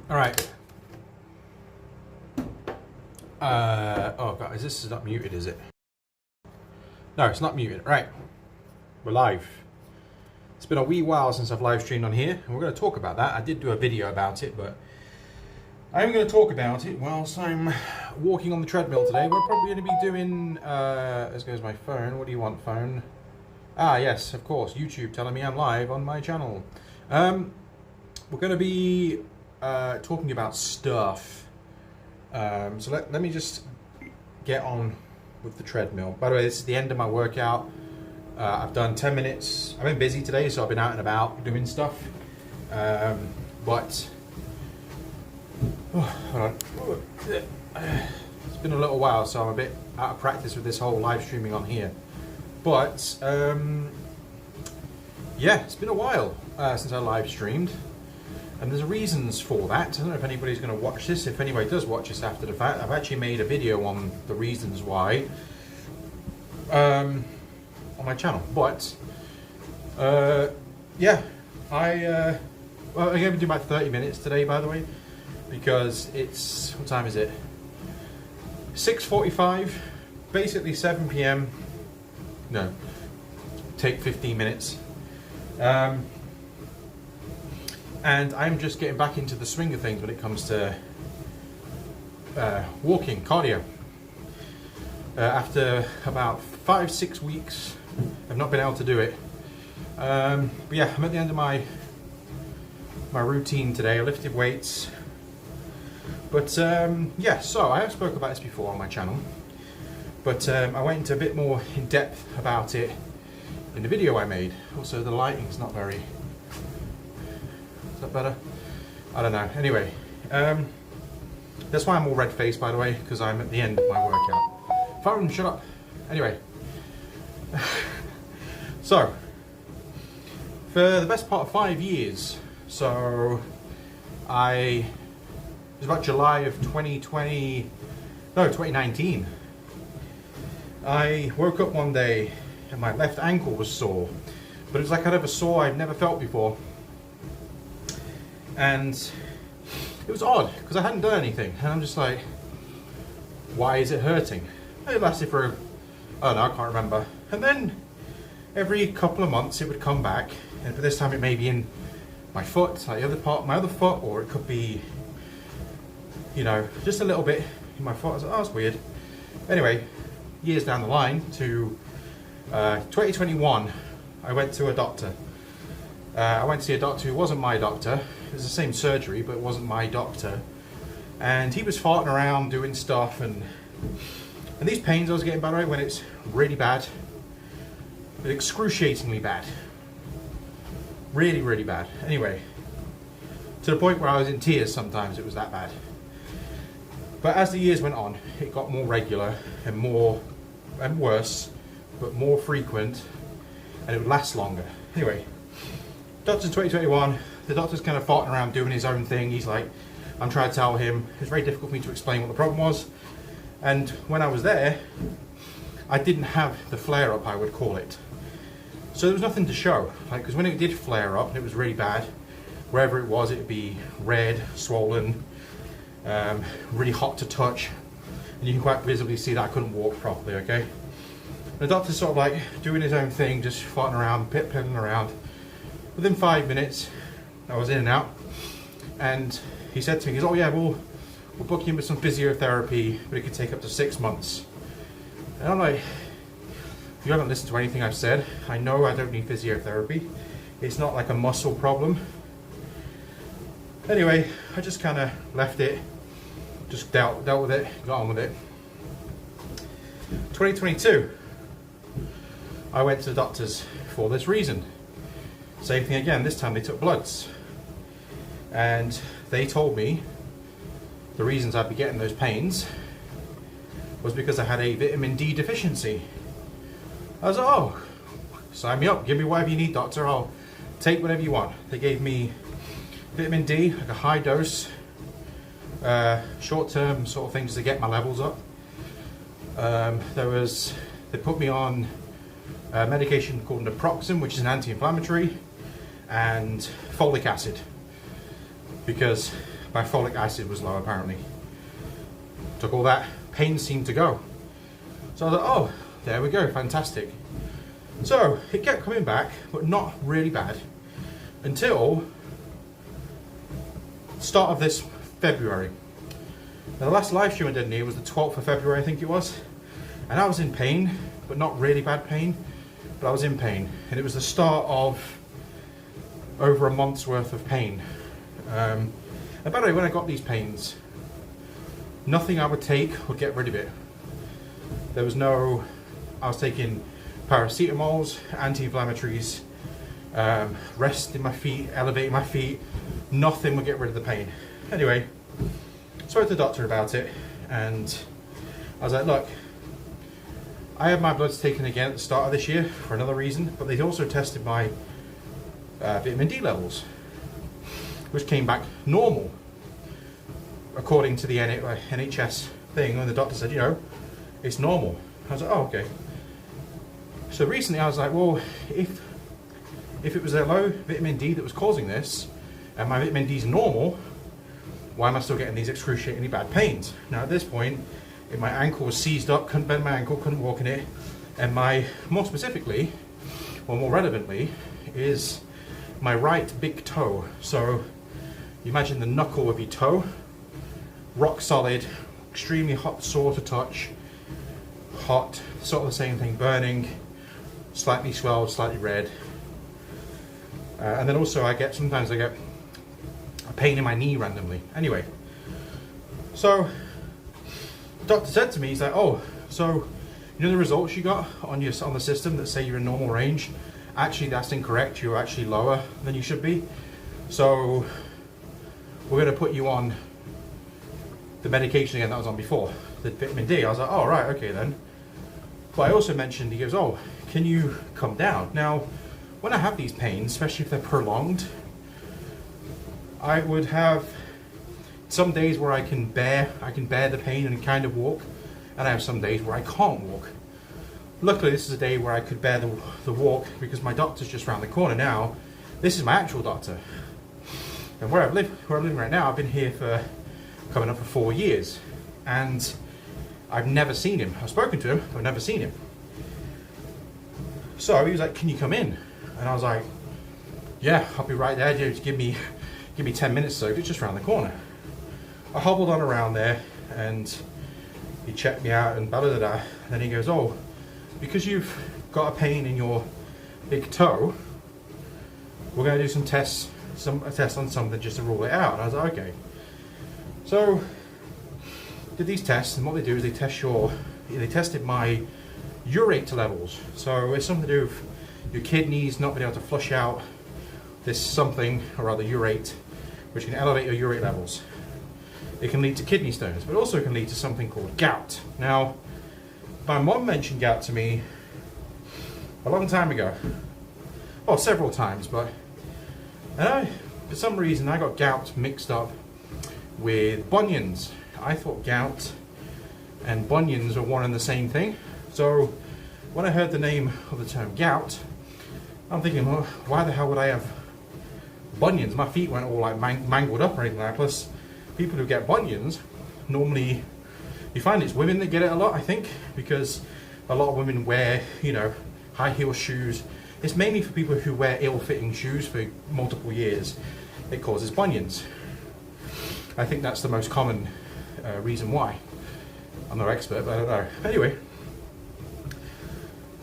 All right. Oh god, this is not muted, is it? No, it's not muted. Right, we're live. It's been a wee while since I've live streamed on here, and we're going to talk about that. I did do a video about it, but I'm going to talk about it whilst I'm walking on the treadmill today. We're probably going to be doing, as goes my phone. What do you want, phone? Ah, yes, of course, YouTube telling me I'm live on my channel. We're going to be talking about stuff. So let me just get on with the treadmill. By the way, this is the end of my workout. I've done 10 minutes. I've been busy today, so I've been out and about doing stuff. But hold on. It's been a little while, so I'm a bit out of practice with this whole live streaming on here. But yeah, it's been a while since I live streamed, and there's reasons for that. I don't know if anybody's going to watch this. If anybody does watch this after the fact, I've actually made a video on the reasons why on my channel. But yeah, well, I'm going to do about 30 minutes today, by the way, because it's, what time is it? 6:45, basically 7 p.m. No, take 15 minutes. And I'm just getting back into the swing of things when it comes to walking, cardio. After about 5-6 weeks, I've not been able to do it. But yeah, I'm at the end of my routine today. I lifted weights. But yeah, so I have spoken about this before on my channel. But I went into a bit more in depth about it in the video I made. Also, the lighting's not very... Is that better? I don't know. Anyway, that's why I'm all red-faced, by the way, because I'm at the end of my workout. Phone, shut up. Anyway, so for the best part of 5 years, so it was about July of 2019. I woke up one day and my left ankle was sore, but it was like I'd have a sore I'd never felt before. And it was odd because I hadn't done anything, and I'm just like, why is it hurting? It lasted for, I don't know, I can't remember. And then every couple of months it would come back, and for this time it may be in my foot, like the other part, my other foot, or it could be, you know, just a little bit in my foot. I was like, oh, that's weird. Anyway, years down the line to 2021, I went to a doctor. I went to see a doctor who wasn't my doctor. It was the same surgery, but it wasn't my doctor. And he was farting around doing stuff, and these pains I was getting, by the way, when it's really bad, excruciatingly bad, really, really bad. Anyway, to the point where I was in tears sometimes. It was that bad. But as the years went on, it got more regular and more and worse, but more frequent, and it would last longer. Anyway, doctor's 2021, the doctor's kind of farting around doing his own thing. He's like, I'm trying to tell him. It's very difficult for me to explain what the problem was. And when I was there, I didn't have the flare-up, I would call it. So there was nothing to show. Because when it did flare up and it was really bad, wherever it was, it would be red, swollen, really hot to touch. And you can quite visibly see that I couldn't walk properly, okay? The doctor's sort of like doing his own thing, just farting around, pit-piddling around. Within 5 minutes, I was in and out, and he said to me, he goes, oh yeah, we'll book you in with some physiotherapy, but it could take up to 6 months. And I'm like, you haven't listened to anything I've said. I know I don't need physiotherapy. It's not like a muscle problem. Anyway, I just kind of left it, just dealt with it, got on with it. 2022, I went to the doctors for this reason. Same thing again, this time they took bloods. And they told me the reasons I'd be getting those pains was because I had a vitamin D deficiency. I was like, oh, sign me up, give me whatever you need, doctor, I'll take whatever you want. They gave me vitamin D, like a high dose, short-term sort of things to get my levels up. They put me on a medication called naproxen, which is an anti-inflammatory, and folic acid, because my folic acid was low apparently. Took all that, pain seemed to go. So I was like, oh, there we go, fantastic. So it kept coming back, but not really bad, until the start of this February. Now, the last live stream I did here was the 12th of February, I think it was. And I was in pain, but not really bad pain, but I was in pain. And it was the start of over a month's worth of pain. And by the way, when I got these pains, nothing I would take would get rid of it. There was no, I was taking paracetamols, anti-inflammatories, resting my feet, elevating my feet, nothing would get rid of the pain. Anyway, spoke to the doctor about it, and I was like, look, I had my bloods taken again at the start of this year for another reason, but they also tested my vitamin D levels, which came back normal according to the NHS thing, and the doctor said, you know, it's normal. I was like, oh, okay. So recently I was like, well, if it was a low vitamin D that was causing this, and my vitamin D is normal, why am I still getting these excruciatingly bad pains? Now at this point, my ankle was seized up, couldn't bend my ankle, couldn't walk in it, and more specifically, or more relevantly, is my right big toe. So you imagine the knuckle of your toe, rock solid, extremely hot, sore to touch, hot, sort of the same thing, burning, slightly swelled, slightly red. And then also sometimes I get a pain in my knee randomly. Anyway, so the doctor said to me, he's like, oh, so you know the results you got on the system that say you're in normal range? Actually, that's incorrect. You're actually lower than you should be. So we're going to put you on the medication again that I was on before, the vitamin D. I was like, oh, right, okay then. But I also mentioned, he goes, oh, can you come down? Now, when I have these pains, especially if they're prolonged, I would have some days where I can bear the pain and kind of walk, and I have some days where I can't walk. Luckily, this is a day where I could bear the walk because my doctor's just around the corner now. This is my actual doctor. And where I'm living right now, I've been here for coming up for 4 years, and I've never seen him. I've spoken to him, but I've never seen him. So he was like, can you come in? And I was like, yeah, I'll be right there. Just give me 10 minutes so it's just around the corner. I hobbled on around there, and he checked me out and blah, blah, blah, blah. And then he goes, oh, because you've got a pain in your big toe, we're going to do some tests, a test on something just to rule it out. And I was like, okay. So did these tests, and what they do is they tested my urate levels. So it's something to do with your kidneys not being able to flush out this something, or rather urate, which can elevate your urate levels. It can lead to kidney stones, but also can lead to something called gout. Now, my mom mentioned gout to me a long time ago. Well, several times, but for some reason I got gout mixed up with bunions. I thought gout and bunions were one and the same thing. So when I heard the name of the term gout, I'm thinking, well, why the hell would I have bunions? My feet weren't all like mangled up or anything like that. Plus, people who get bunions, normally, you find it's women that get it a lot, I think, because a lot of women wear, high heel shoes. It's mainly for people who wear ill-fitting shoes for multiple years. It causes bunions. I think that's the most common reason why. I'm no expert, but I don't know. Anyway,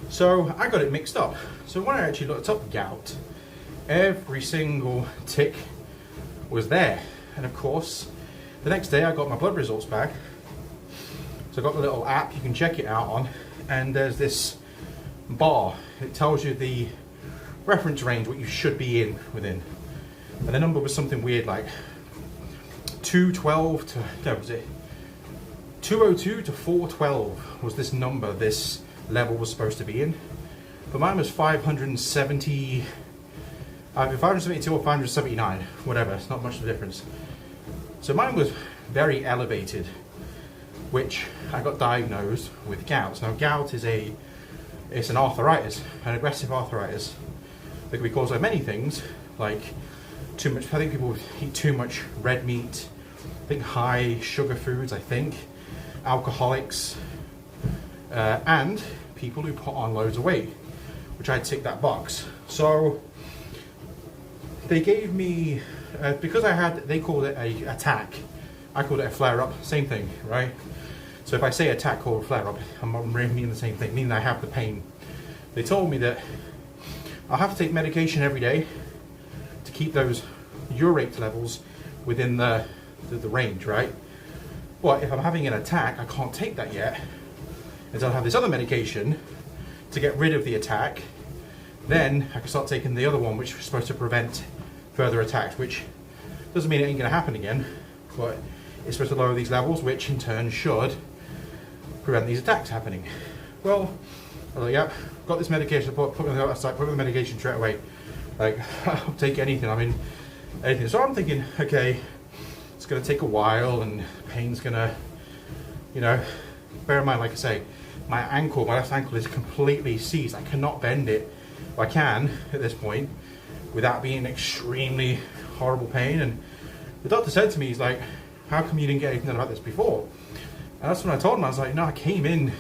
so I got it mixed up. So when I actually looked up gout, every single tick was there. And of course, the next day I got my blood results back. So I got the little app, you can check it out on, and there's this bar. It tells you the reference range, what you should be within. And the number was something weird like 212 to, no, was it 202 to 412 was this number, this level was supposed to be in. But mine was 570, either 572 or 579, whatever, it's not much of a difference. So mine was very elevated, which I got diagnosed with gout. Now gout is it's an arthritis, an aggressive arthritis that can be caused by many things, like too much, I think people eat too much red meat, think high sugar foods, I think, alcoholics, and people who put on loads of weight, which I ticked that box. So they gave me, because they called it a attack, I called it a flare-up, same thing, right? So if I say attack or flare-up, I'm meaning the same thing, meaning I have the pain. They told me that I'll have to take medication every day to keep those urate levels within the range, right? But if I'm having an attack, I can't take that yet until I have this other medication to get rid of the attack. Then I can start taking the other one, which is supposed to prevent further attacks, which doesn't mean it ain't going to happen again, but it's supposed to lower these levels, which in turn should prevent these attacks happening. Well, I was like, yep, got this medication, put the medication straight away. Like, I'll take anything, I mean, anything. So I'm thinking, okay, it's going to take a while and pain's going to, you know, bear in mind, like I say, my left ankle is completely seized. I cannot bend it. Well, I can at this point without being extremely horrible pain. And the doctor said to me, he's like, how come you didn't get anything about this before? And that's when I told him, I was like, no, I came in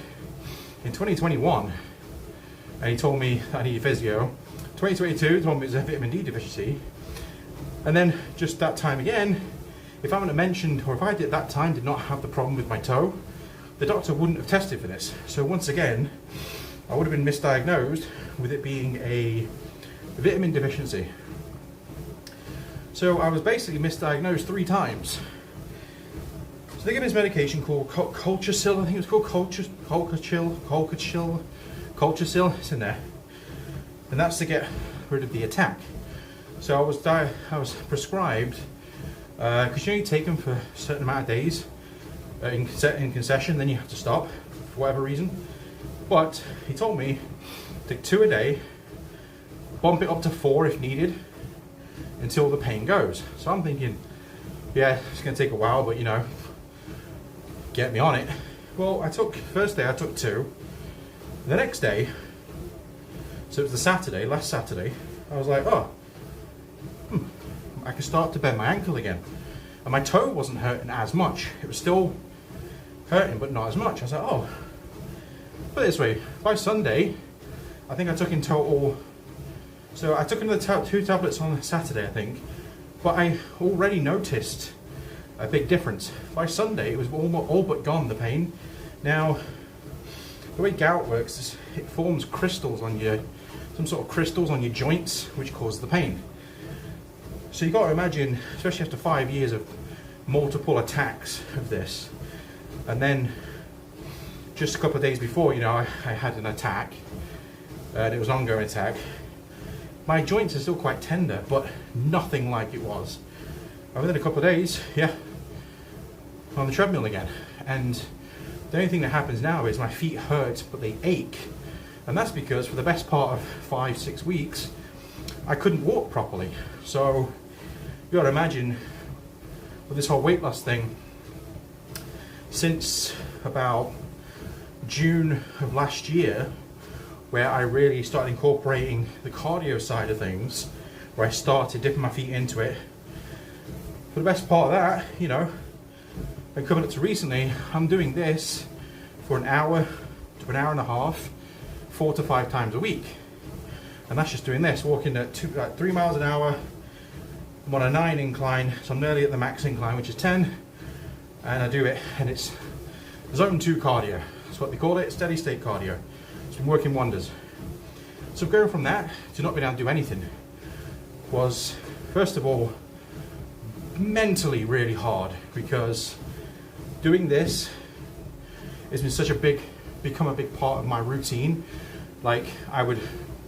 2021 and he told me I needed physio. 2022 he told me it was a vitamin D deficiency. And then just that time again, if I hadn't mentioned, or if I at that time did not have the problem with my toe, the doctor wouldn't have tested for this. So once again, I would have been misdiagnosed with it being a vitamin deficiency. So I was basically misdiagnosed 3 times. So they gave me this medication called Colchicil, I think it was called Colchicil, it's in there. And that's to get rid of the attack. So I was prescribed, because you only take them for a certain amount of days in concession, then you have to stop for whatever reason. But he told me take 2 a day, bump it up to 4 if needed, until the pain goes. So I'm thinking, yeah, it's going to take a while, but you know, get me on it. Well, first day I took 2. The next day, so it was last Saturday, I was like, oh, I can start to bend my ankle again. And my toe wasn't hurting as much. It was still hurting, but not as much. I was like, oh, put it this way, by Sunday, I think I took in total, so I took another 2 tablets on Saturday, I think, but I already noticed a big difference. By Sunday, it was all but gone, the pain. Now, the way gout works is it forms crystals on some sort of crystals on your joints, which cause the pain. So you got to imagine, especially after 5 years of multiple attacks of this, and then just a couple of days before, you know, I had an attack, and it was an ongoing attack. My joints are still quite tender, but nothing like it was. And within a couple of days, yeah, on the treadmill again. And the only thing that happens now is my feet hurt, but they ache. And that's because for the best part of 5-6 weeks, I couldn't walk properly. So you gotta imagine with this whole weight loss thing, since about June of last year, where I really started incorporating the cardio side of things, where I started dipping my feet into it, for the best part of that, you know, and coming up to recently, I'm doing this for an hour to an hour and a half, 4 to 5 times a week. And that's just doing this, walking at 3 miles an hour. I'm on a 9 incline, so I'm nearly at the max incline, which is 10. And I do it, and it's zone 2 cardio. That's what they call it, steady state cardio. It's been working wonders. So going from that to not being able to do anything was, first of all, mentally really hard, because doing this has been become a big part of my routine. Like, I would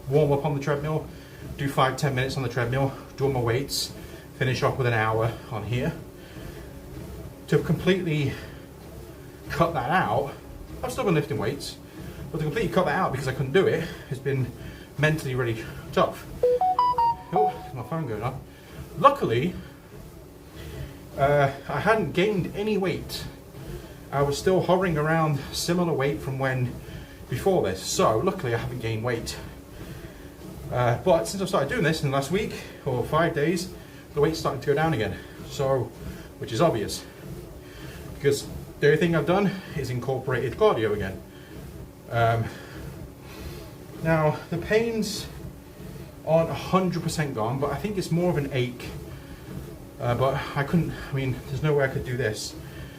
warm up on the treadmill, do 5-10 minutes on the treadmill, do all my weights, finish off with an hour on here. To completely cut that out, I've still been lifting weights, but to completely cut that out because I couldn't do it has been mentally really tough. Oh, there's my phone going on. Luckily, I hadn't gained any weight. I was still hovering around similar weight from before this, so luckily I haven't gained weight. But since I started doing this in the last week or 5 days, the weight's starting to go down again. So which is obvious because the only thing I've done is incorporated cardio again. Now the pains aren't 100% gone, but I think it's more of an ache. But I mean, there's no way I could do this.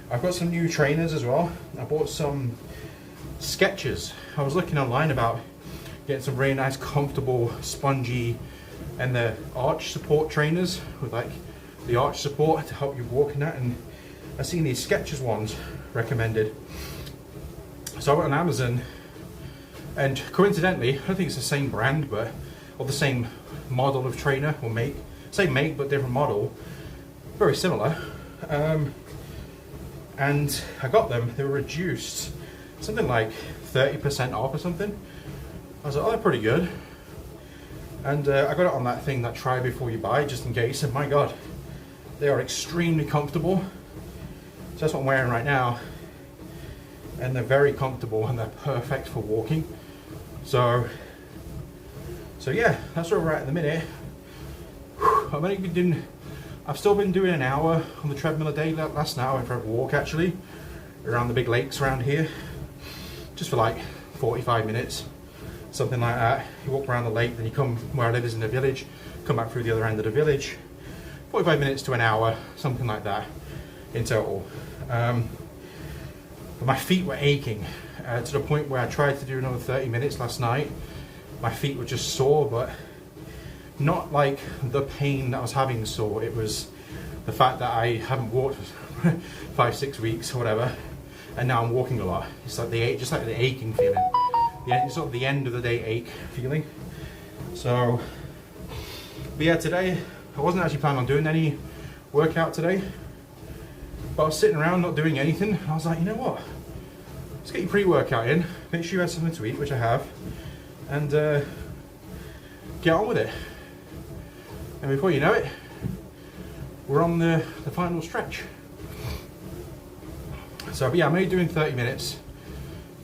I've got some new trainers as well. I bought some Skechers. I was looking online about getting some really nice, comfortable, spongy, and the arch support trainers with like the arch support to help you walk in that. And I've seen these Skechers ones recommended. So I went on Amazon, and coincidentally, I don't think it's the same brand, or the same model of trainer or make. Same make, but different model. Very similar. And I got them. They were reduced, something like 30% off or something. I was like, oh, they're pretty good. And I got it on that thing, that try before you buy, just in case. And my God, they are extremely comfortable. So that's what I'm wearing right now. And they're very comfortable and they're perfect for walking. So yeah, that's where we're at the minute. I've still been doing an hour on the treadmill a day. Last night I went for a walk actually, around the big lakes around here. Just for like 45 minutes, something like that. You walk around the lake, then you come, where I live is in the village, come back through the other end of the village. 45 minutes to an hour, something like that in total. But my feet were aching to the point where I tried to do another 30 minutes last night. My feet were just sore, but not like the pain that I was having sore. It was the fact that I haven't walked for 5-6 weeks or whatever, and now I'm walking a lot. It's like just like the aching feeling, sort of the end of the day ache feeling. So, but yeah, today I wasn't actually planning on doing any workout today, but I was sitting around not doing anything. I was like, you know what? Let's get your pre-workout in. Make sure you have something to eat, which I have, and get on with it. And before you know it, we're on the final stretch. So but yeah, I'm only doing 30 minutes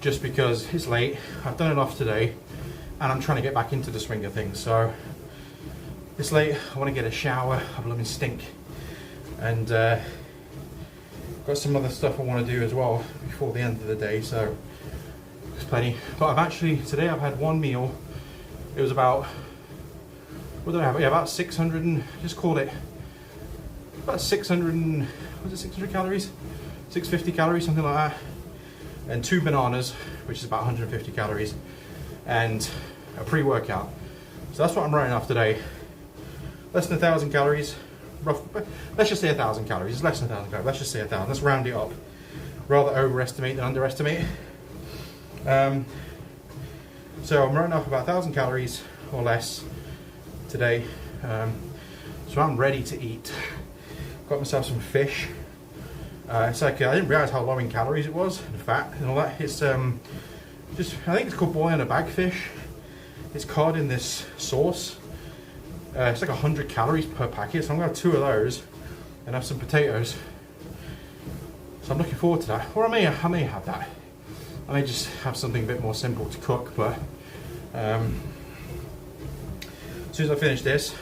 just because it's late. I've done enough today and I'm trying to get back into the swing of things. So it's late, I want to get a shower, I blooming stink. And got some other stuff I want to do as well before the end of the day, so there's plenty. But today I've had one meal. It was about, what did I have? Yeah, about 600 and, just called it, about 600 and, was it 600 calories? 650 calories, something like that. And 2 bananas, which is about 150 calories, and a pre-workout. So that's what I'm running off today. Less than 1,000 calories, let's just say 1,000 calories. It's less than 1,000 calories, let's just say 1,000. Let's round it up. Rather overestimate than underestimate. So I'm running off about 1,000 calories or less today. So I'm ready to eat. Got myself some fish. It's like, I didn't realise how low in calories it was, and fat and all that. It's just, I think it's called boiling a bagfish. It's cod in this sauce. It's like 100 calories per packet, so I'm going to have 2 of those and have some potatoes. So I'm looking forward to that. Or I may have that. I may just have something a bit more simple to cook, but as soon as I finish this,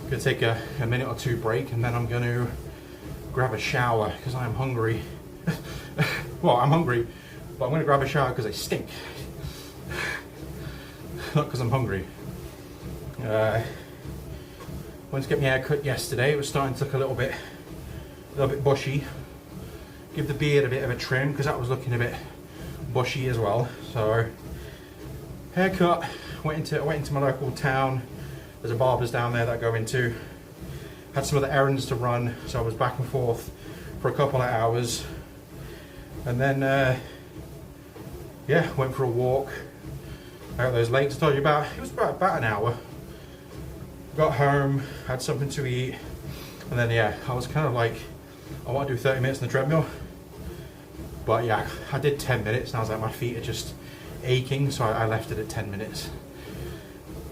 I'm going to take a minute or 2 break, and then I'm going to grab a shower because I'm hungry. Well, I'm hungry, but I'm going to grab a shower because I stink. Not because I'm hungry. I went to get my hair cut yesterday. It was starting to look a little bit bushy. Give the beard a bit of a trim because that was looking a bit bushy as well. So haircut. Went into my local town. There's a barber's down there that I go into. Had some other errands to run, so I was back and forth for a couple of hours, and then yeah, went for a walk out those lakes I told you about. It was about an hour. Got home, had something to eat, and then yeah, I was kind of like, I want to do 30 minutes on the treadmill, but yeah, I did 10 minutes and I was like, my feet are just aching, so I left it at 10 minutes.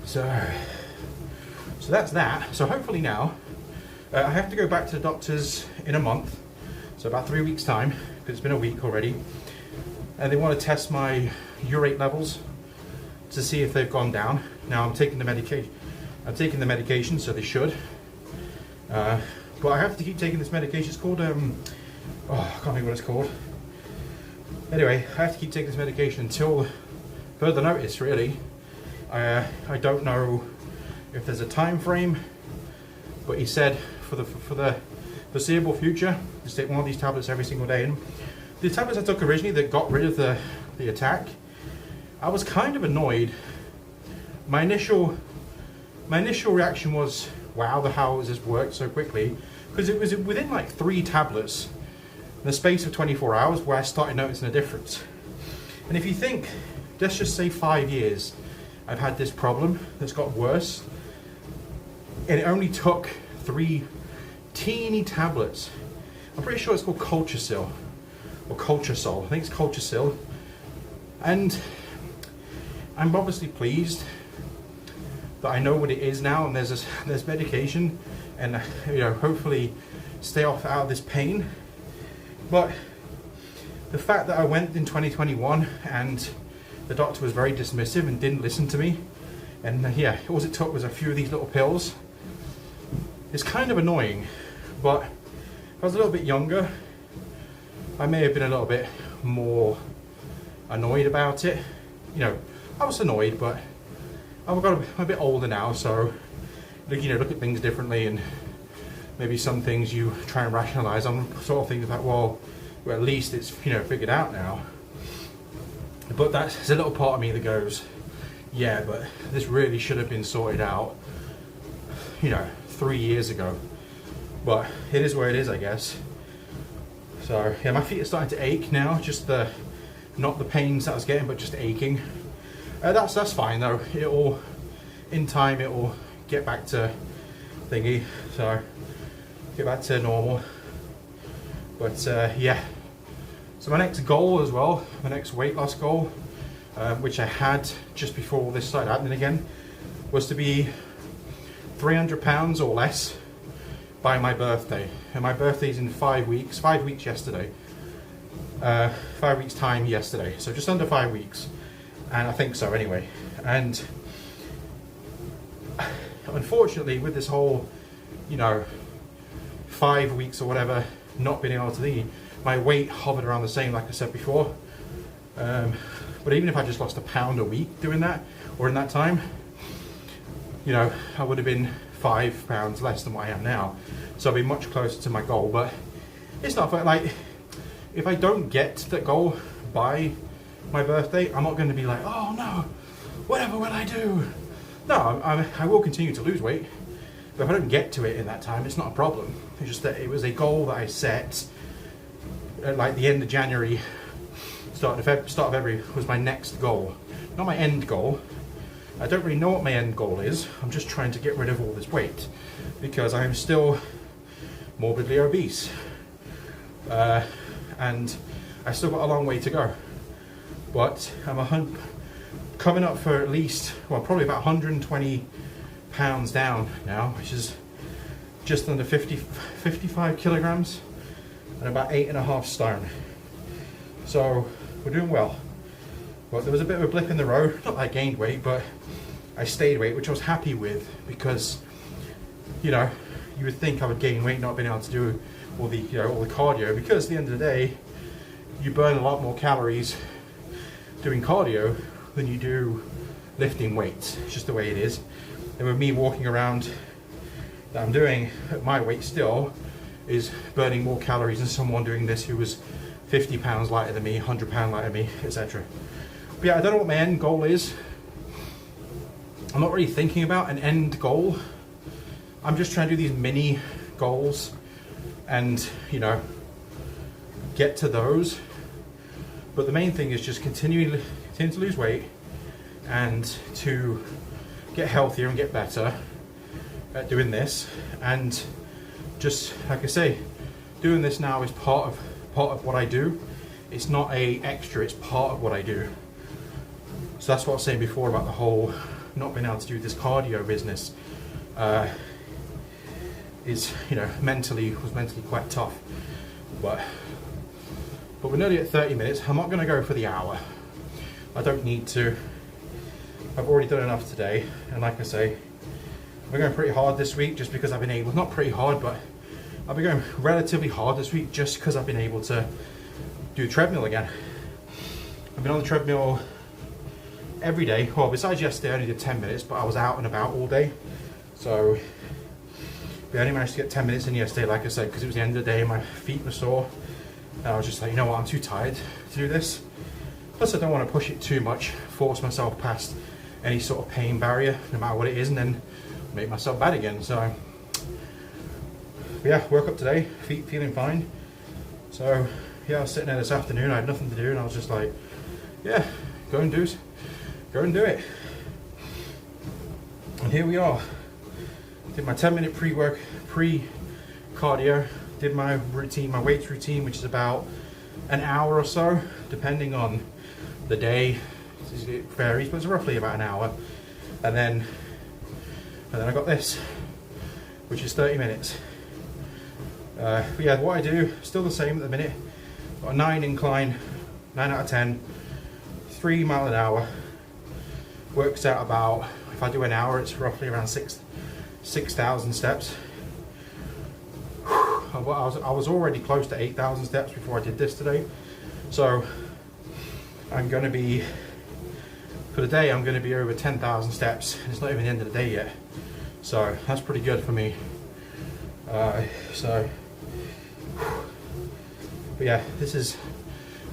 So that's that. So hopefully now, I have to go back to the doctors in a month, so about 3 weeks time, because it's been a week already, and they want to test my urate levels to see if they've gone down. Now I'm taking the medication, so they should. But I have to keep taking this medication. It's called, oh, I can't think what it's called. Anyway, I have to keep taking this medication until further notice, really. I don't know if there's a time frame, but he said for the foreseeable future, just take one of these tablets every single day. And the tablets I took originally that got rid of the attack, I was kind of annoyed. My initial reaction was, wow, how has this worked so quickly? Because it was within like 3 tablets in the space of 24 hours where I started noticing a difference. And if you think, let's just say 5 years, I've had this problem that's got worse, and it only took 3 teeny tablets. I'm pretty sure it's called Culturesil or Culturesol. I think it's Culturesil. And I'm obviously pleased that I know what it is now, and there's medication, and you know, hopefully stay out of this pain. But the fact that I went in 2021 and the doctor was very dismissive and didn't listen to me, and yeah, all it took was a few of these little pills, it's kind of annoying. But if I was a little bit younger, I may have been a little bit more annoyed about it. You know, I was annoyed, but I've got a bit older now, so you know, look at things differently, and maybe some things you try and rationalize. I'm sort of thinking about, well, at least it's, you know, figured out now. But there's a little part of me that goes, yeah, but this really should have been sorted out, you know, 3 years ago. But it is where it is, I guess. So yeah, my feet are starting to ache now. Just not the pains that I was getting, but just aching. That's fine though. In time it'll get back to thingy. So get back to normal. But yeah. So my next goal as well, my next weight loss goal, which I had just before all this started happening again, was to be 300 pounds or less by my birthday. And my birthday's in 5 weeks. 5 weeks yesterday. 5 weeks time yesterday. So just under 5 weeks. And I think so anyway. And unfortunately with this whole, you know, 5 weeks or whatever not being able to eat, my weight hovered around the same, like I said before. But even if I just lost a pound a week doing that, or in that time, you know, I would have been 5 pounds less than what I am now. So I'll be much closer to my goal. But it's not like, if I don't get that goal by my birthday, I'm not going to be like, oh no, whatever will I do? No, I will continue to lose weight. But if I don't get to it in that time, it's not a problem. It's just that it was a goal that I set at like the end of January, start of February was my next goal. Not my end goal. I don't really know what my end goal is. I'm just trying to get rid of all this weight because I am still morbidly obese. And I still got a long way to go. But I'm coming up for at least, well, probably about 120 pounds down now, which is just under 55 kilograms and about 8.5 stone. So we're doing well. But there was a bit of a blip in the road. Not that I gained weight, but I stayed weight, which I was happy with because, you know, you would think I would gain weight not being able to do all the, you know, all the cardio, because at the end of the day, you burn a lot more calories doing cardio than you do lifting weights. It's just the way it is. And with me walking around that I'm doing at my weight still is burning more calories than someone doing this who was 50 pounds lighter than me, 100 pounds lighter than me, etc. But yeah, I don't know what my end goal is. I'm not really thinking about an end goal. I'm just trying to do these mini goals and, you know, get to those. But the main thing is just continue to lose weight and to get healthier and get better at doing this. And just like I say, doing this now is part of what I do. It's not a extra, it's part of what I do. So that's what I was saying before about the whole not being able to do this cardio business. Is, you know, was mentally quite tough. But we're nearly at 30 minutes. I'm not going to go for the hour. I don't need to. I've already done enough today. And like I say, we're going pretty hard this week just because I've been able, not pretty hard, but I've been going relatively hard this week just because I've been able to do the treadmill again. I've been on the treadmill every day. Well, besides yesterday, I only did 10 minutes, but I was out and about all day. So we only managed to get 10 minutes in yesterday, like I said, because it was the end of the day and my feet were sore. And I was just like, you know what, I'm too tired to do this. Plus, I don't want to push it too much, force myself past any sort of pain barrier, no matter what it is, and then make myself bad again. So yeah, woke up today, feet feeling fine. So yeah, I was sitting there this afternoon, I had nothing to do, and I was just like, yeah, go and do it. And here we are. Did my 10-minute pre-cardio, did my routine, my weights routine, which is about an hour or so, depending on the day. It varies, but it's roughly about an hour. And then I got this, which is 30 minutes. But yeah, what I do, still the same at the minute. Got a 9 incline, 9 out of 10, 3 miles an hour. Works out about, if I do an hour, it's roughly around 6,000 steps. I was already close to 8,000 steps before I did this today. So I'm going to be, for the day, I'm going to be over 10,000 steps. It's not even the end of the day yet. So that's pretty good for me. But yeah,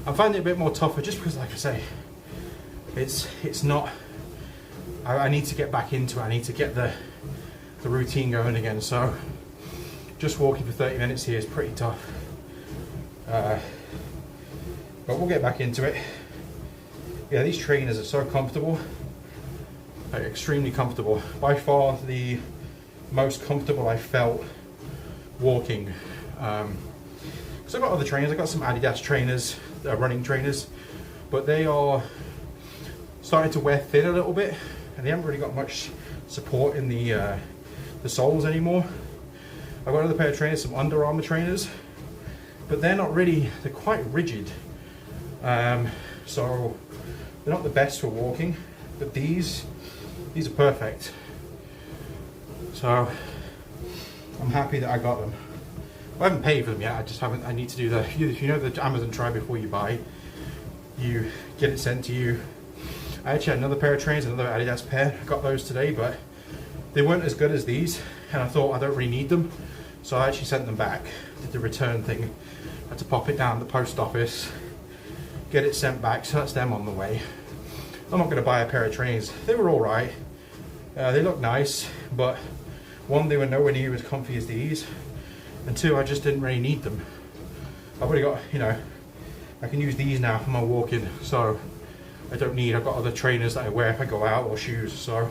I'm finding it a bit more tougher just because, like I say, it's not, I need to get back into it. I need to get the routine going again. So just walking for 30 minutes here is pretty tough. But we'll get back into it. Yeah, these trainers are so comfortable, like extremely comfortable. By far the most comfortable I felt walking. Because I've got other trainers, I've got some Adidas trainers, running trainers, but they are starting to wear thin a little bit, and they haven't really got much support in the soles anymore. I've got another pair of trainers, some Under Armour trainers, but they're not really, they're quite rigid. So they're not the best for walking, but these are perfect. So I'm happy that I got them. I haven't paid for them yet, I need to do the, you know, the Amazon try before you buy, you get it sent to you. I actually had another pair of trainers, another Adidas pair, I got those today, but they weren't as good as these, and I thought I don't really need them, so I actually sent them back, did the return thing, had to pop it down to the post office, get it sent back, so that's them on the way. I'm not going to buy a pair of trainers. They were alright, they look nice, but one, they were nowhere near as comfy as these, and two, I just didn't really need them. I've already got, you know, I can use these now for my walking, so I've got other trainers that I wear if I go out, or shoes, so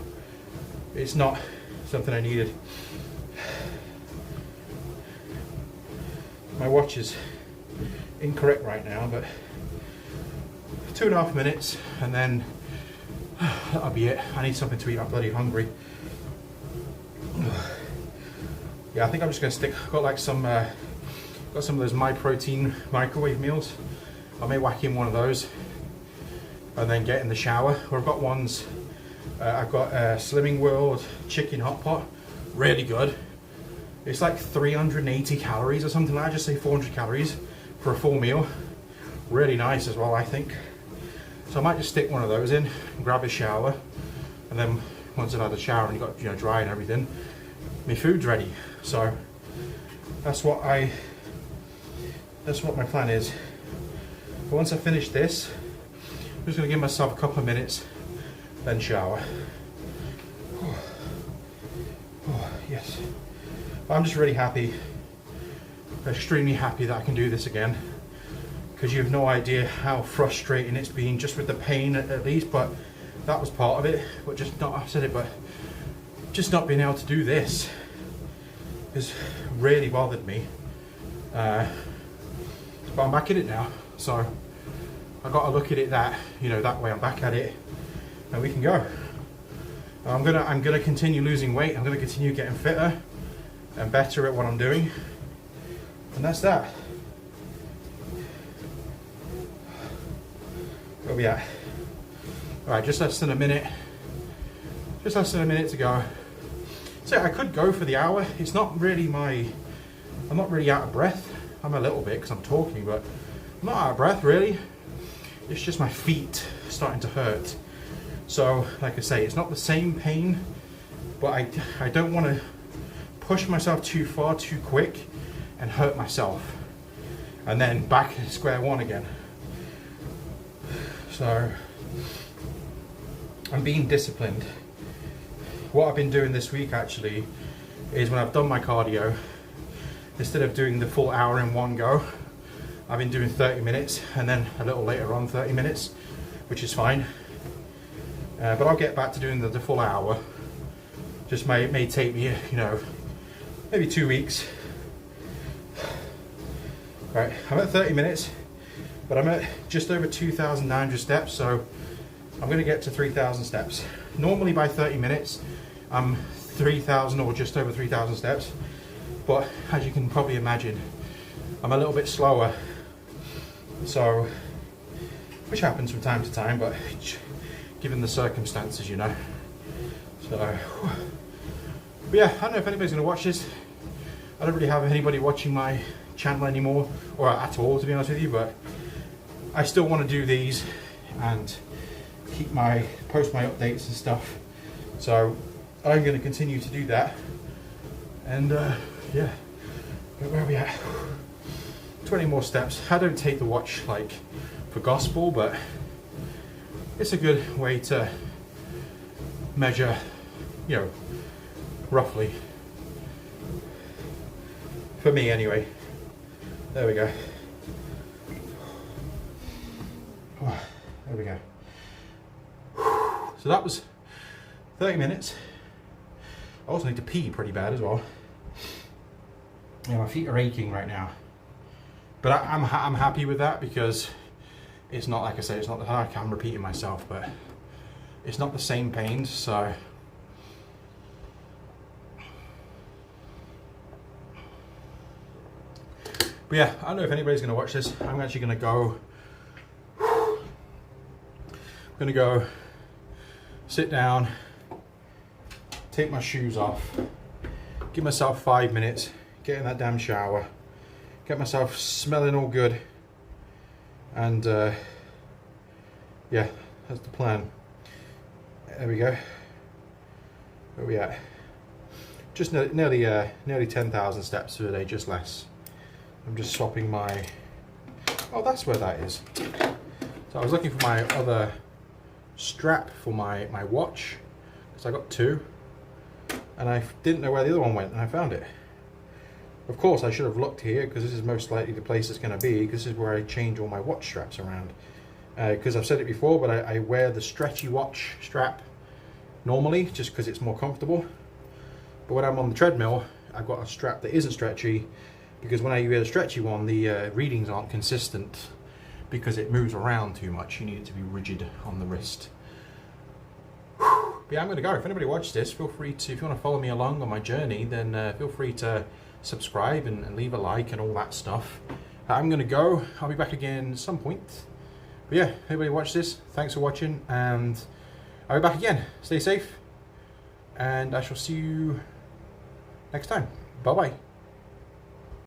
it's not something I needed. My watch is incorrect right now, but 2.5 minutes, and then that'll be it. I need something to eat, I'm bloody hungry. Yeah, I think I'm just gonna stick, I've got like some, got some of those My Protein microwave meals. I may whack in one of those and then get in the shower. Or I've got ones, I've got Slimming World chicken hot pot, really good. It's like 380 calories or something like that, just say 400 calories for a full meal. Really nice as well, I think. So I might just stick one of those in, and grab a shower, and then once I've had a shower and got, you know, dry and everything, my food's ready. So that's what my plan is. But once I finish this, I'm just going to give myself a couple of minutes, then shower. Oh, yes. But I'm just really happy, extremely happy that I can do this again, because you have no idea how frustrating it's been, just with the pain at least, but that was part of it. But just not, I've said it, but just not being able to do this has really bothered me. But I'm back at it now, so I've got to look at it that, you know, that way. I'm back at it, and we can go. I'm gonna continue losing weight. I'm gonna continue getting fitter and better at what I'm doing, and that's that. Where we at? All right, just less than a minute. Just less than a minute to go. So I could go for the hour. It's not really my, I'm I'm not really out of breath. I'm a little bit because I'm talking, but I'm not out of breath really. It's just my feet starting to hurt. So like I say, it's not the same pain, but I don't want to push myself too far too quick and hurt myself and then back to square one again. So I'm being disciplined. What I've been doing this week actually is when I've done my cardio, instead of doing the full hour in one go, I've been doing 30 minutes and then a little later on 30 minutes, which is fine. But I'll get back to doing the full hour. Just may take me, you know, maybe 2 weeks. Right, I'm at 30 minutes, but I'm at just over 2,900 steps, so I'm going to get to 3,000 steps. Normally by 30 minutes, I'm 3,000 or just over 3,000 steps, but as you can probably imagine, I'm a little bit slower. So, which happens from time to time, but given the circumstances, you know. So, but yeah, I don't know if anybody's going to watch this. I don't really have anybody watching my channel anymore, or at all, to be honest with you, but I still want to do these and post my updates and stuff. So I'm going to continue to do that. And yeah, where are we at? 20 more steps. I don't take the watch like for gospel, but it's a good way to measure, you know, roughly. For me anyway. There we go. There we go. So that was 30 minutes. I also need to pee pretty bad as well. Yeah, my feet are aching right now. But I'm happy with that because it's not, like I say, it's not like I'm repeating myself, but it's not the same pains, so. But yeah, I don't know if anybody's going to watch this. I'm actually going to go. I'm going to go sit down, take my shoes off, give myself 5 minutes, get in that damn shower, get myself smelling all good, and yeah, that's the plan. There we go. Where are we at? Just nearly 10,000 steps per day, just less. I'm just swapping my. Oh, that's where that is. So I was looking for my other strap for my watch, because I got two, and I didn't know where the other one went, and I found it. Of course, I should have looked here, because this is most likely the place it's going to be, because this is where I change all my watch straps around. Because I've said it before, but I wear the stretchy watch strap normally, just because it's more comfortable. But when I'm on the treadmill, I've got a strap that isn't stretchy, because when I wear the stretchy one, the readings aren't consistent, because it moves around too much. You need it to be rigid on the wrist. But yeah, I'm going to go. If anybody watched this, feel free to, if you want to follow me along on my journey, then feel free to subscribe and leave a like and all that stuff. I'm going to go. I'll be back again at some point. But yeah, everybody watch this. Thanks for watching, and I'll be back again. Stay safe, and I shall see you next time. Bye-bye.